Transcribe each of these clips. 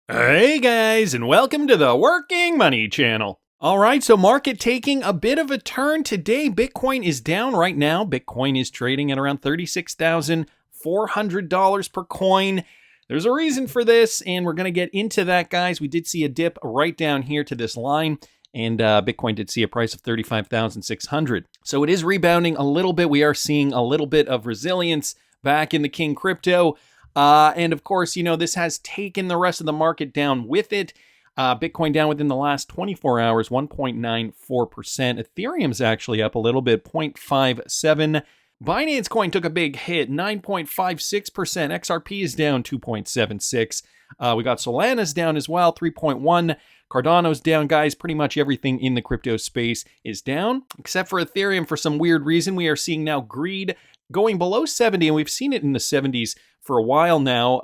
Hey guys, and welcome to the Working Money Channel. All right, so market taking a bit of a turn today. Bitcoin is down right now. Bitcoin is trading at around $36,400 per coin. There's a reason for this, and we're going to get into that, guys. We did see a dip right down here to this line, and Bitcoin did see a price of $35,600. So it is rebounding a little bit. We are seeing a little bit of resilience back in the King crypto. And of course, this has taken the rest of the market down with it. Bitcoin down within the last 24 hours, 1.94%. Ethereum's actually up a little bit, 0.57%. Binance coin took a big hit, 9.56%. XRP is down 2.76%. We got Solana's down as well, 3.1%. Cardano's down, guys. Pretty much everything in the crypto space is down, except for Ethereum. For some weird reason, we are seeing now greed going below 70, and we've seen it in the 70s for a while now,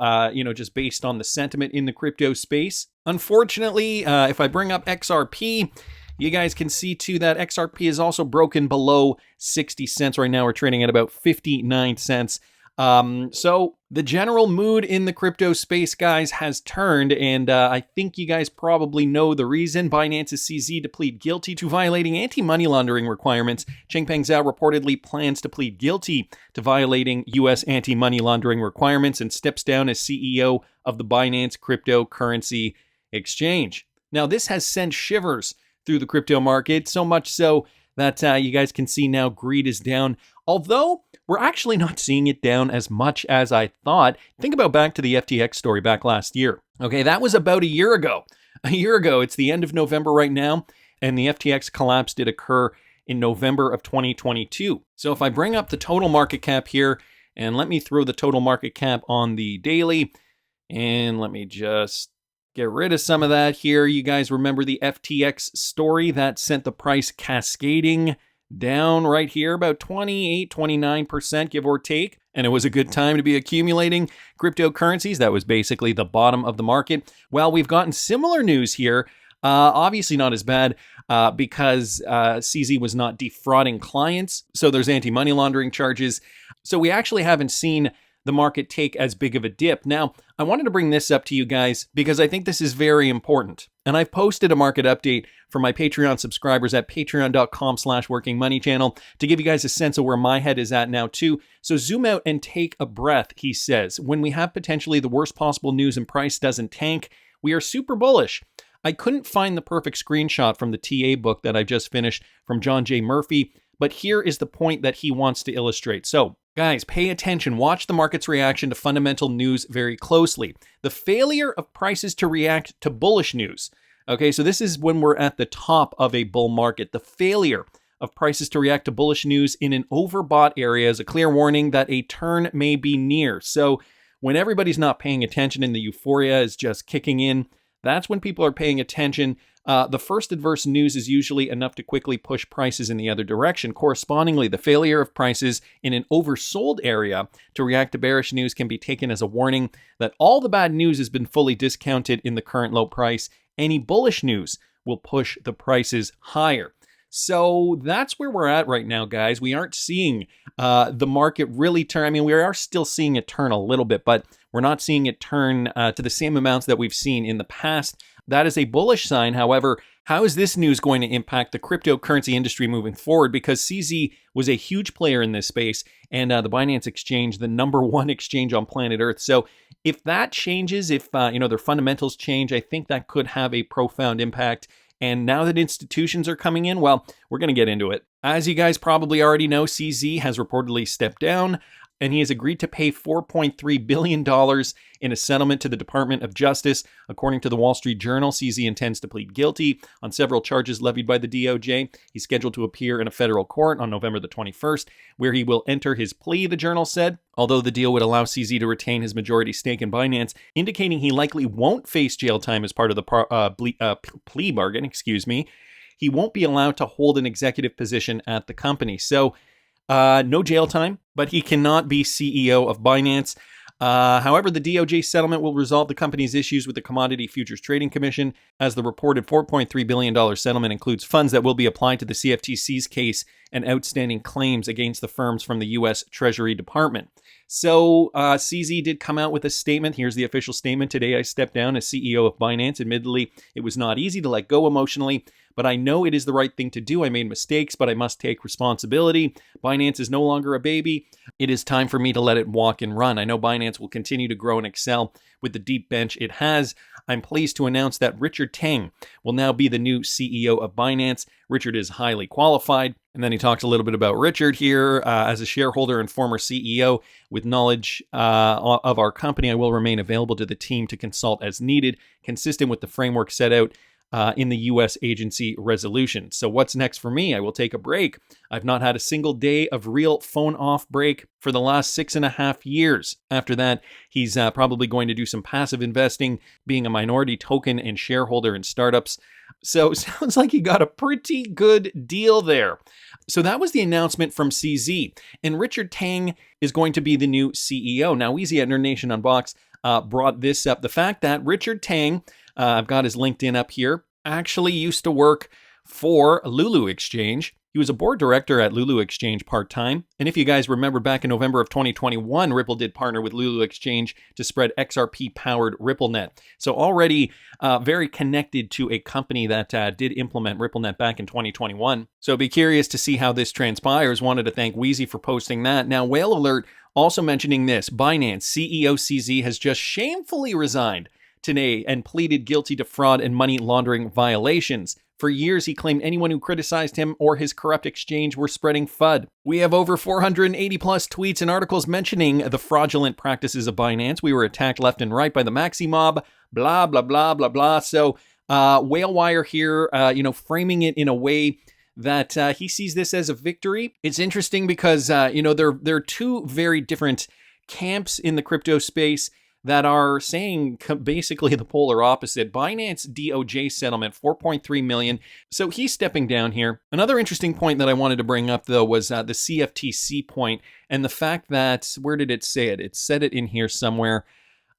just based on the sentiment in the crypto space. Unfortunately, if I bring up XRP, you guys can see too that XRP is also broken below 60 cents. Right now we're trading at about 59 cents. So the general mood in the crypto space, guys, has turned, and I think you guys probably know the reason. Binance's CZ to plead guilty to violating anti-money laundering requirements. Changpeng Zhao reportedly plans to plead guilty to violating U.S. anti-money laundering requirements and steps down as CEO of the Binance cryptocurrency exchange. Now, this has sent shivers through the crypto market, so much so that you guys can see now greed is down. Although we're actually not seeing it down as much as I thought. Think about back to the FTX story back last year. Okay, that was about a year ago. It's the end of November right now, and the FTX collapse did occur in November of 2022. So if I bring up the total market cap here, and let me throw the total market cap on the daily, and let me just get rid of some of that here. You guys remember the FTX story that sent the price cascading down right here, about 28, 29%, give or take. And it was a good time to be accumulating cryptocurrencies. That was basically the bottom of the market. Well, we've gotten similar news here. Obviously not as bad because CZ was not defrauding clients. So there's anti-money laundering charges. So we actually haven't seen the market take as big of a dip. Now, I wanted to bring this up to you guys because I think this is very important. And I've posted a market update for my Patreon subscribers at patreon.com/workingmoneychannel to give you guys a sense of where my head is at now too. So zoom out and take a breath, he says. When we have potentially the worst possible news and price doesn't tank, we are super bullish. I couldn't find the perfect screenshot from the TA book that I just finished from John J. Murphy, but here is the point that he wants to illustrate. So, guys, pay attention. Watch the market's reaction to fundamental news very closely. The failure of prices to react to bullish news. Okay, so this is when we're at the top of a bull market. The failure of prices to react to bullish news in an overbought area is a clear warning that a turn may be near. So when everybody's not paying attention and the euphoria is just kicking in, that's when people are paying attention. The first adverse news is usually enough to quickly push prices in the other direction. Correspondingly, the failure of prices in an oversold area to react to bearish news can be taken as a warning that all the bad news has been fully discounted in the current low price. Any bullish news will push the prices higher. So that's where we're at right now, guys. We aren't seeing the market really turn. I mean, we are still seeing it turn a little bit, but we're not seeing it turn to the same amounts that we've seen in the past. That is a bullish sign. However, how is this news going to impact the cryptocurrency industry moving forward? Because CZ was a huge player in this space, and the Binance exchange, the number one exchange on planet Earth. So if that changes, if their fundamentals change, I think that could have a profound impact. And now that institutions are coming in, well, we're going to get into it. As you guys probably already know, CZ has reportedly stepped down, and he has agreed to pay $4.3 billion in a settlement to the Department of Justice. According to the Wall Street Journal, CZ intends to plead guilty on several charges levied by the DOJ. He's scheduled to appear in a federal court on November the 21st, where he will enter his plea, the journal said. Although the deal would allow CZ to retain his majority stake in Binance, indicating he likely won't face jail time as part of the plea bargain, he won't be allowed to hold an executive position at the company. So, no jail time, but he cannot be CEO of Binance. However, the DOJ settlement will resolve the company's issues with the Commodity Futures Trading Commission, as the reported $4.3 billion settlement includes funds that will be applied to the CFTC's case and outstanding claims against the firms from the U.S. Treasury Department. So CZ did come out with a statement. Here's the official statement. Today I stepped down as CEO of Binance. Admittedly, it was not easy to let go emotionally, but I know it is the right thing to do. I made mistakes, but I must take responsibility. Binance is no longer a baby. It is time for me to let it walk and run. I know Binance will continue to grow and excel with the deep bench it has. I'm pleased to announce that Richard Tang will now be the new CEO of Binance. Richard is highly qualified. And then he talks a little bit about Richard here. As a shareholder and former CEO with knowledge of our company, I will remain available to the team to consult as needed, consistent with the framework set out in the U.S. agency resolution. So what's next for me? I will take a break. I've not had a single day of real phone off break for the last 6.5 years. After that, he's probably going to do some passive investing, being a minority token and shareholder in startups. So it sounds like he got a pretty good deal there. So that was the announcement from CZ. And Richard Tang is going to be the new CEO. Now, Weezy at Nerd Nation Unbox brought this up. The fact that Richard Tang, I've got his LinkedIn up here, actually used to work for Lulu Exchange. He was a board director at Lulu Exchange part-time. And if you guys remember back in November of 2021, Ripple did partner with Lulu Exchange to spread XRP-powered RippleNet. So already very connected to a company that did implement RippleNet back in 2021. So be curious to see how this transpires. Wanted to thank Weezy for posting that. Now, Whale Alert also mentioning this. Binance CEO CZ has just shamefully resigned today and pleaded guilty to fraud and money laundering violations. For years, he claimed anyone who criticized him or his corrupt exchange were spreading FUD. We have over 480 plus tweets and articles mentioning the fraudulent practices of Binance. We were attacked left and right by the Maxi Mob, blah, blah, blah, blah, blah. So Whalewire here, framing it in a way that he sees this as a victory. It's interesting because, there are two very different camps in the crypto space that are saying basically the polar opposite. Binance DOJ settlement, $4.3 million. So he's stepping down here. Another interesting point that I wanted to bring up, though, was the CFTC point and the fact that, where did it say it? It said it in here somewhere.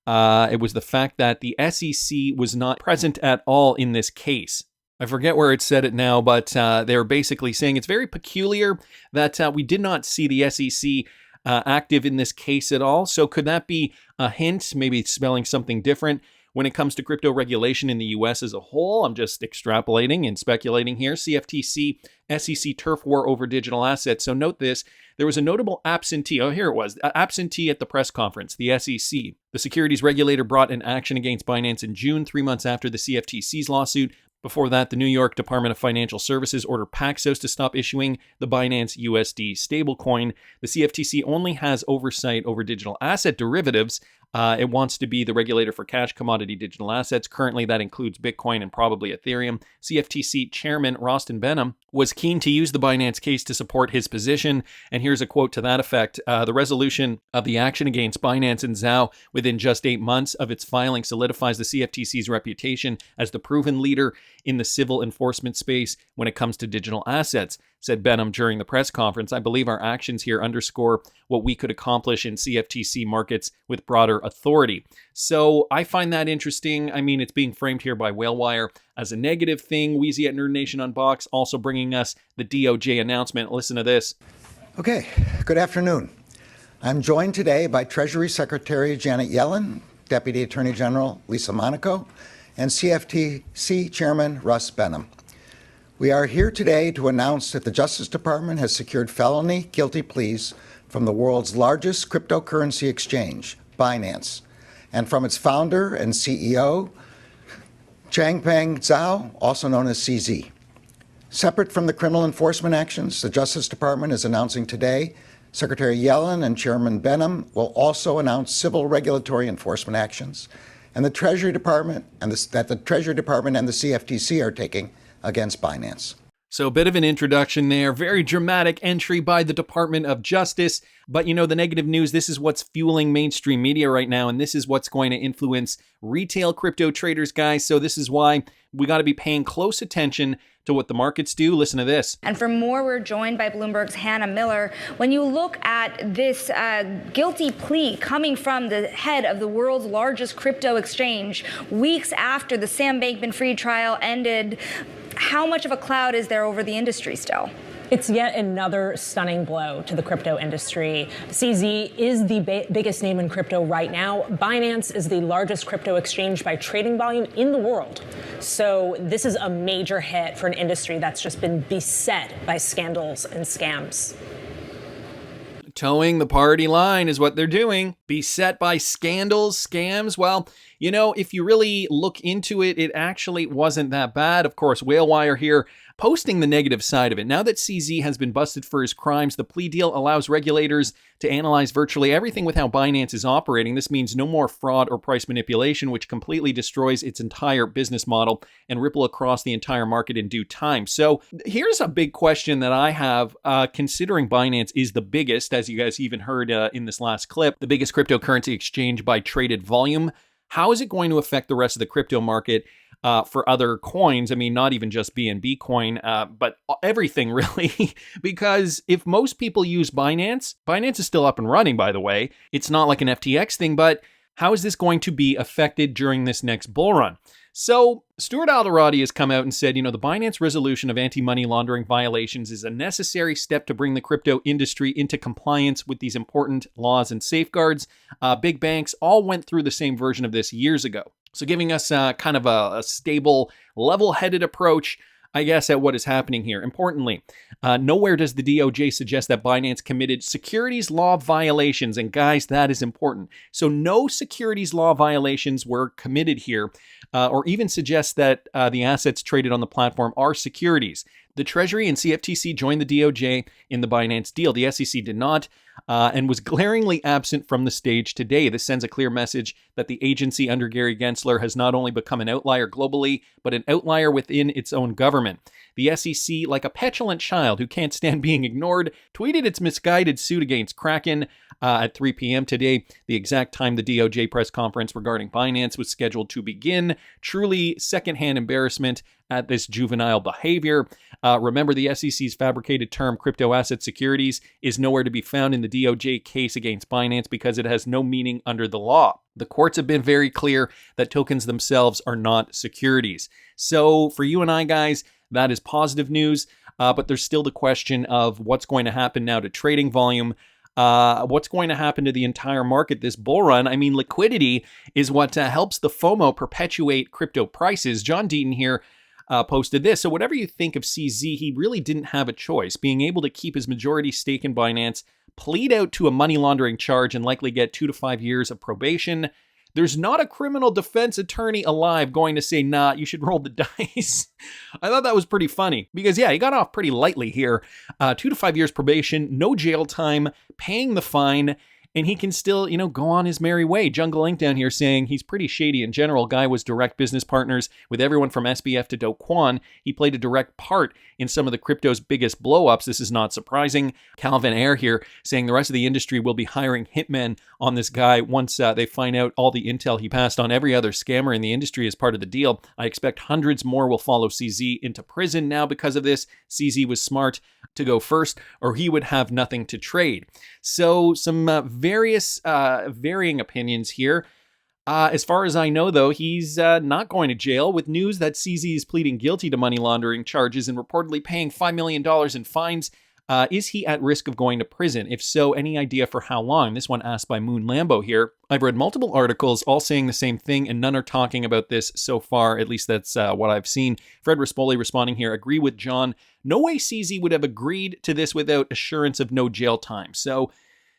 It was the fact that the SEC was not present at all in this case. I forget where it said it now, but they're basically saying it's very peculiar that we did not see the SEC active in this case at all. So could that be a hint, maybe spelling something different when it comes to crypto regulation in the US as a whole? I'm just extrapolating and speculating here. CFTC, SEC turf war over digital assets. So note this, there was a notable absentee. Oh, here it was. Absentee at the press conference, the SEC. The securities regulator brought an action against Binance in June, 3 months after the CFTC's lawsuit. Before that, the New York Department of Financial Services ordered Paxos to stop issuing the Binance USD stablecoin. The CFTC only has oversight over digital asset derivatives. It wants to be the regulator for cash commodity digital assets. Currently, that includes Bitcoin and probably Ethereum. CFTC Chairman Rostin Benham was keen to use the Binance case to support his position. And here's a quote to that effect. The resolution of the action against Binance and Zhao within just 8 months of its filing solidifies the CFTC's reputation as the proven leader in the civil enforcement space when it comes to digital assets, said Benham during the press conference. I believe our actions here underscore what we could accomplish in CFTC markets with broader authority. So I find that interesting. I mean, it's being framed here by Whalewire as a negative thing. Weezy at Nerd Nation Unbox also bringing us the DOJ announcement. Listen to this. Okay, good afternoon. I'm joined today by Treasury Secretary Janet Yellen, Deputy Attorney General Lisa Monaco, and CFTC Chairman Russ Benham. We are here today to announce that the Justice Department has secured felony guilty pleas from the world's largest cryptocurrency exchange, Binance, and from its founder and CEO, Changpeng Zhao, also known as CZ. Separate from the criminal enforcement actions, the Justice Department is announcing today Secretary Yellen and Chairman Benham will also announce civil regulatory enforcement actions, and the Treasury Department and the CFTC are taking against Binance. So a bit of an introduction there, very dramatic entry by the Department of Justice. But the negative news, this is what's fueling mainstream media right now, and this is what's going to influence retail crypto traders, guys. So this is why we got to be paying close attention to what the markets do. Listen to this. And for more, we're joined by Bloomberg's Hannah Miller. When you look at this guilty plea coming from the head of the world's largest crypto exchange, weeks after the Sam Bankman-Fried trial ended, how much of a cloud is there over the industry still? It's yet another stunning blow to the crypto industry. CZ is the biggest name in crypto right now. Binance is the largest crypto exchange by trading volume in the world. So this is a major hit for an industry that's just been beset by scandals and scams. Towing the party line is what they're doing. Beset by scandals, scams. Well, you know, if you really look into it, it actually wasn't that bad. Of course, Whalewire here posting the negative side of it. Now that CZ has been busted for his crimes, the plea deal allows regulators to analyze virtually everything with how Binance is operating. This means no more fraud or price manipulation, which completely destroys its entire business model and ripple across the entire market in due time. So here's a big question that I have, considering Binance is the biggest, as you guys even heard in this last clip, the biggest cryptocurrency exchange by traded volume. How is it going to affect the rest of the crypto market for other coins? I mean, not even just BNB coin, but everything really. Because if most people use Binance, Binance is still up and running, by the way. It's not like an FTX thing, but how is this going to be affected during this next bull run? So Stuart Alderati has come out and said, you know, the Binance resolution of anti-money laundering violations is a necessary step to bring the crypto industry into compliance with these important laws and safeguards. Big banks all went through the same version of this years ago. So giving us kind of a stable, level-headed approach, I guess, at what is happening here. Importantly, nowhere does the DOJ suggest that Binance committed securities law violations. And guys, that is important. So no securities law violations were committed here, or even suggest that the assets traded on the platform are securities. The Treasury and CFTC joined the DOJ in the Binance deal. The SEC did not, and was glaringly absent from the stage today. This sends a clear message that the agency under Gary Gensler has not only become an outlier globally, but an outlier within its own government. The SEC, like a petulant child who can't stand being ignored, tweeted its misguided suit against Kraken at 3 p.m. today, the exact time the DOJ press conference regarding Binance was scheduled to begin. Truly secondhand embarrassment at this juvenile behavior. Remember, the SEC's fabricated term crypto asset securities is nowhere to be found in the DOJ case against Binance because it has no meaning under the law. The courts have been very clear that tokens themselves are not securities. So for you and I, guys, that is positive news, but there's still the question of what's going to happen now to trading volume. What's going to happen to the entire market this bull run? I mean, liquidity is what helps the FOMO perpetuate crypto prices. John Deaton here posted this. So whatever you think of CZ, he really didn't have a choice. Being able to keep his majority stake in Binance, plead out to a money laundering charge, and likely get 2 to 5 years of probation. There's not a criminal defense attorney alive going to say, nah, you should roll the dice. I thought that was pretty funny because, yeah, he got off pretty lightly here. 2 to 5 years probation, no jail time, paying the fine, and he can still, you know, go on his merry way. Jungle Inc. down here saying he's pretty shady in general. Guy was direct business partners with everyone from SBF to Do Kwon. He played a direct part in some of the crypto's biggest blow-ups. This is not surprising. Calvin Air here saying the rest of the industry will be hiring hitmen on this guy once they find out all the intel he passed on every other scammer in the industry as part of the deal. I expect hundreds more will follow CZ into prison now because of this. CZ was smart to go first, or he would have nothing to trade. So some varying opinions here. As far as I know, though, he's not going to jail, with news that CZ is pleading guilty to money laundering charges and reportedly paying $5 million in fines. Is he at risk of going to prison? If so, any idea for how long? This one asked by Moon Lambo here. I've read multiple articles all saying the same thing, and none are talking about this so far. At least that's what I've seen. Fred Rispoli responding here, agree with John. No way CZ would have agreed to this without assurance of no jail time. So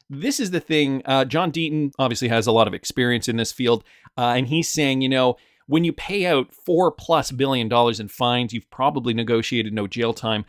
this is the thing. John Deaton obviously has a lot of experience in this field, and he's saying, you know, when you pay out $4+ billion in fines, you've probably negotiated no jail time,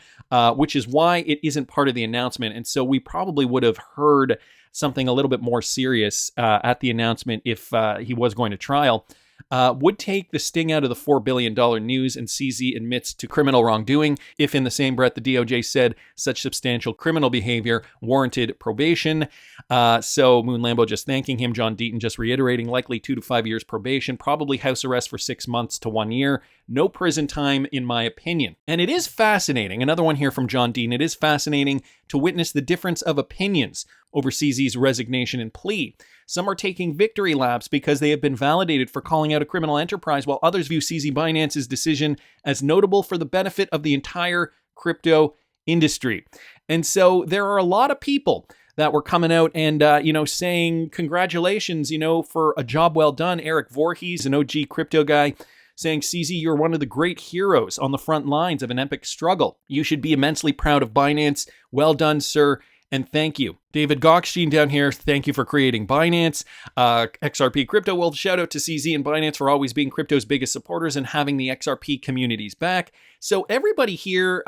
which is why it isn't part of the announcement. And so we probably would have heard something a little bit more serious at the announcement if he was going to trial. Would take the sting out of the $4 billion news, and CZ admits to criminal wrongdoing if in the same breath the DOJ said such substantial criminal behavior warranted probation. So Moon Lambo just thanking him, John Deaton just reiterating likely 2 to 5 years probation, probably house arrest for 6 months to 1 year. No prison time, in my opinion. And it is fascinating, another one here from John Deaton, it is fascinating to witness the difference of opinions over CZ's resignation and plea. Some are taking victory laps because they have been validated for calling out a criminal enterprise, while others view CZ Binance's decision as notable for the benefit of the entire crypto industry. And so there are a lot of people that were coming out and, saying congratulations, for a job well done. Eric Voorhees, an OG crypto guy, saying, CZ, you're one of the great heroes on the front lines of an epic struggle. You should be immensely proud of Binance. Well done, sir. And thank you. David Gockstein down here, thank you for creating Binance. XRP Crypto, well, shout out to CZ and Binance for always being crypto's biggest supporters and having the XRP communities back. So everybody here,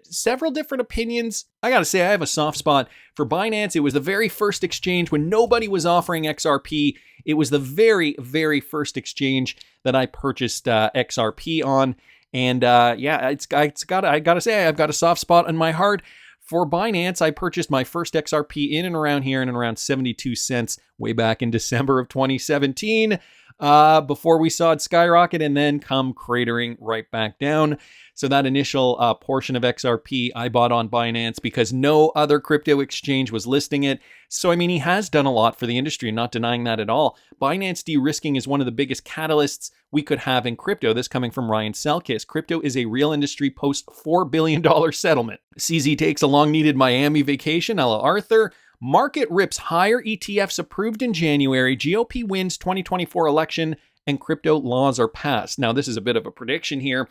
several different opinions. I gotta say, I have a soft spot for Binance. It was the very first exchange when nobody was offering XRP. It was the very, very first exchange that I purchased XRP on. And I gotta say, I've got a soft spot in my heart for Binance. I purchased my first XRP in and around here, in and around 72 cents way back in December of 2017, before we saw it skyrocket and then come cratering right back down. So that initial portion of XRP I bought on Binance because no other crypto exchange was listing it. So, I mean, he has done a lot for the industry, not denying that at all. Binance de-risking is one of the biggest catalysts we could have in crypto. This coming from Ryan Selkis. Crypto is a real industry post $4 billion settlement. CZ takes a long-needed Miami vacation, a la Arthur. Market rips higher, ETFs approved in January. GOP wins 2024 election. And crypto laws are passed. Now, this is a bit of a prediction here.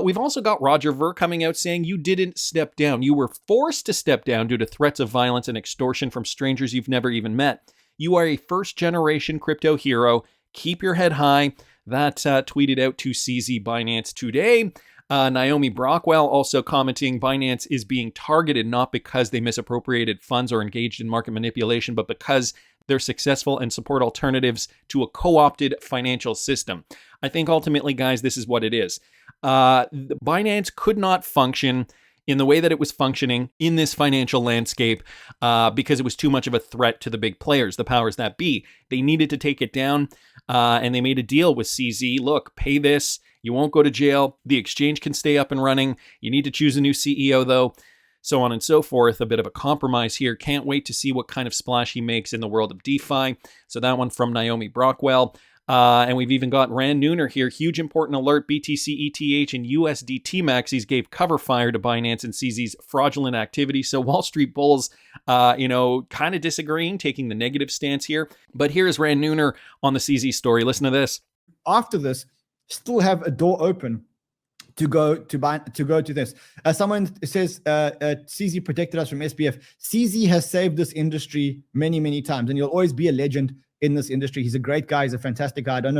We've also got Roger Ver coming out saying you didn't step down. You were forced to step down due to threats of violence and extortion from strangers you've never even met. You are a first-generation crypto hero. Keep your head high. That tweeted out to CZ Binance today. Naomi Brockwell also commenting Binance is being targeted not because they misappropriated funds or engaged in market manipulation, but because they're successful and support alternatives to a co-opted financial system. I think ultimately, guys, this is what it is. Binance could not function in the way that it was functioning in this financial landscape because it was too much of a threat to the big players, the powers that be. They needed to take it down, and they made a deal with CZ. Look, pay this. You won't go to jail. The exchange can stay up and running. You need to choose a new CEO, though. So on and so forth. A bit of a compromise here. Can't wait to see what kind of splash he makes in the world of DeFi. So that one from Naomi Brockwell. And we've even got Rand Nooner here. Huge important alert. BTC, ETH, and USDT maxis gave cover fire to Binance and CZ's fraudulent activity. So Wall Street bulls, kind of disagreeing, taking the negative stance here. But here's Rand Nooner on the CZ story. Listen to this. After this, still have a door open to go to this. As someone says, CZ protected us from SBF. CZ has saved this industry many, many times, and he'll always be a legend in this industry. He's a great guy. He's a fantastic guy. I don't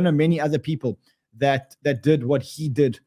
know many other people that did what he did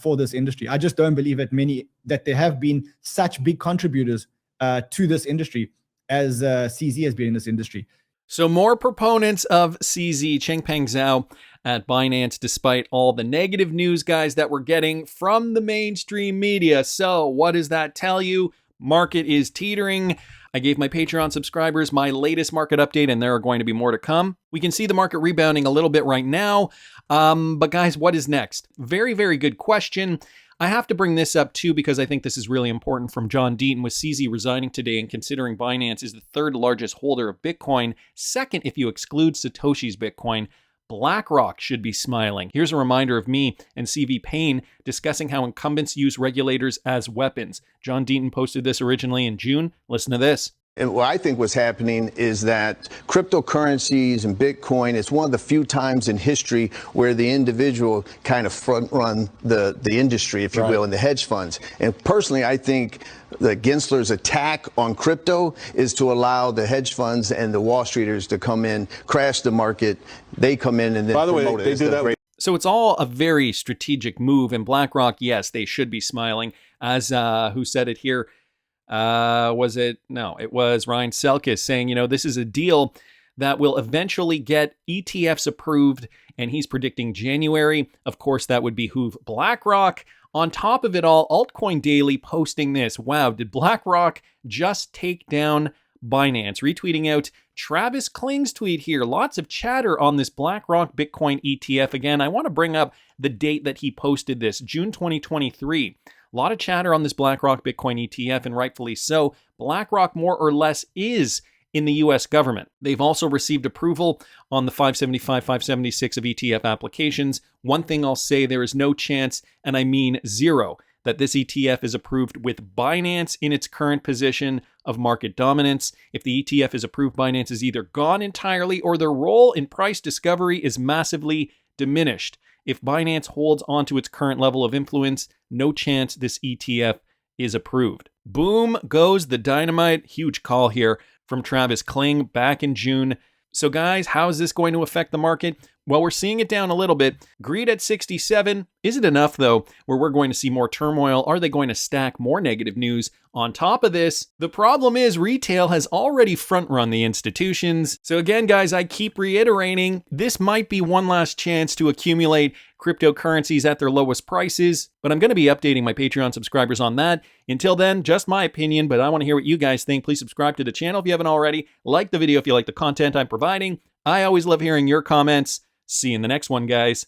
for this industry. I just don't believe that there have been such big contributors to this industry as CZ has been in this industry. So more proponents of CZ, Changpeng Zhao at Binance, despite all the negative news, guys, that we're getting from the mainstream media. So what does that tell you? Market is teetering. I gave my Patreon subscribers my latest market update, and there are going to be more to come. We can see the market rebounding a little bit right now. But guys, what is next? Very, very good question. I have to bring this up too because I think this is really important from John Deaton with CZ resigning today and considering Binance is the third largest holder of Bitcoin, second if you exclude Satoshi's Bitcoin. Blackrock should be smiling. Here's a reminder of me and CV Payne discussing how incumbents use regulators as weapons. John Deaton posted this originally in June. Listen to this. And what I think what's happening is that cryptocurrencies and Bitcoin is one of the few times in history where the individual kind of front run the industry, if you will, and the hedge funds. And personally, I think the Gensler's attack on crypto is to allow the hedge funds and the Wall Streeters to come in, crash the market. They come in and then promote it. They do that. So it's all a very strategic move. And BlackRock, yes, they should be smiling. As who said it here? Was it? No, it was Ryan Selkis saying, this is a deal that will eventually get ETFs approved, and he's predicting January. Of course, that would behoove BlackRock. On top of it all, Altcoin Daily posting this. Wow, did BlackRock just take down Binance? Retweeting out Travis Kling's tweet here. Lots of chatter on this BlackRock Bitcoin ETF. Again, I want to bring up the date that he posted this, June 2023. A lot of chatter on this BlackRock Bitcoin ETF, and rightfully so. BlackRock more or less is in the US government. They've also received approval on the 575, 576 of ETF applications. One thing I'll say, there is no chance, and I mean zero, that this ETF is approved with Binance in its current position of market dominance. If the ETF is approved, Binance is either gone entirely or their role in price discovery is massively diminished. If Binance holds onto its current level of influence, no chance this ETF is approved. Boom goes the dynamite. Huge call here from Travis Kling back in June. So guys, how is this going to affect the market? Well, we're seeing it down a little bit. Greed at 67. Is it enough, though, where we're going to see more turmoil? Are they going to stack more negative news on top of this? The problem is retail has already front-run the institutions. So again, guys, I keep reiterating, this might be one last chance to accumulate cryptocurrencies at their lowest prices, but I'm going to be updating my Patreon subscribers on that. Until then, just my opinion, but I want to hear what you guys think. Please subscribe to the channel if you haven't already. Like the video if you like the content I'm providing. I always love hearing your comments. See you in the next one, guys.